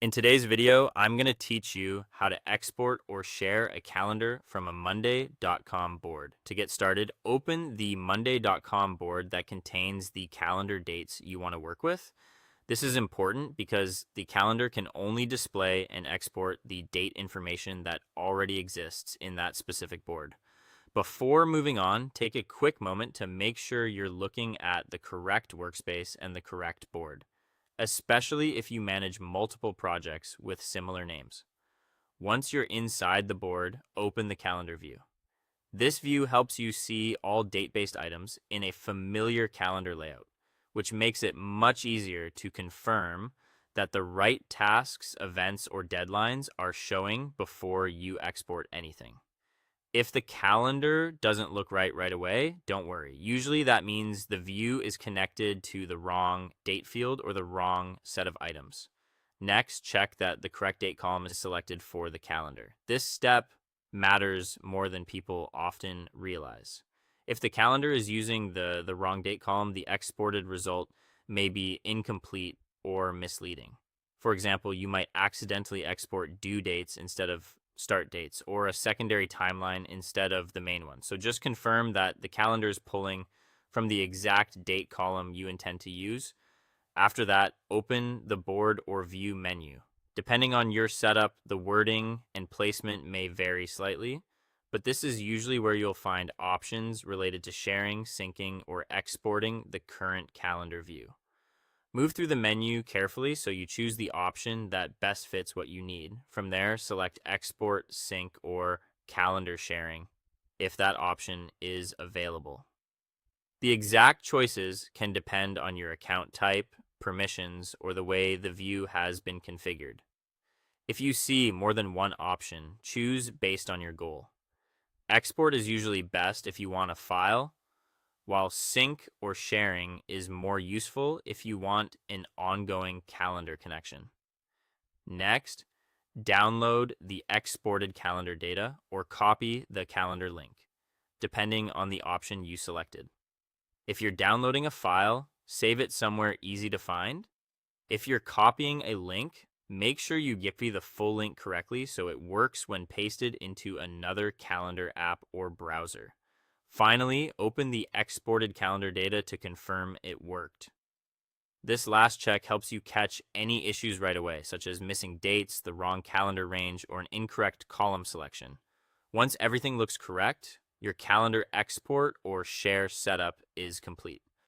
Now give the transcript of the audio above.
In today's video, I'm going to teach you how to export or share a calendar from a Monday.com board. To get started, open the Monday.com board that contains the calendar dates you want to work with. This is important because the calendar can only display and export the date information that already exists in that specific board. Before moving on, take a quick moment to make sure you're looking at the correct workspace and the correct board, especially if you manage multiple projects with similar names. Once you're inside the board, open the calendar view. This view helps you see all date-based items in a familiar calendar layout, which makes it much easier to confirm that the right tasks, events, or deadlines are showing before you export anything. If the calendar doesn't look right away, don't worry. Usually that means the view is connected to the wrong date field or the wrong set of items. Next, check that the correct date column is selected for the calendar. This step matters more than people often realize. If the calendar is using the wrong date column, the exported result may be incomplete or misleading. For example, you might accidentally export due dates instead of start dates, or a secondary timeline instead of the main one. So just confirm that the calendar is pulling from the exact date column you intend to use. After that, open the board or view menu. Depending on your setup, the wording and placement may vary slightly, but this is usually where you'll find options related to sharing, syncing, or exporting the current calendar view. Move through the menu carefully so you choose the option that best fits what you need. From there, select Export, Sync, or Calendar Sharing if that option is available. The exact choices can depend on your account type, permissions, or the way the view has been configured. If you see more than one option, choose based on your goal. Export is usually best if you want a file, while sync or sharing is more useful if you want an ongoing calendar connection. Next, download the exported calendar data or copy the calendar link, depending on the option you selected. If you're downloading a file, save it somewhere easy to find. If you're copying a link, make sure you Giphy the full link correctly so it works when pasted into another calendar app or browser. Finally, open the exported calendar data to confirm it worked. This last check helps you catch any issues right away, such as missing dates, the wrong calendar range, or an incorrect column selection. Once everything looks correct, your calendar export or share setup is complete.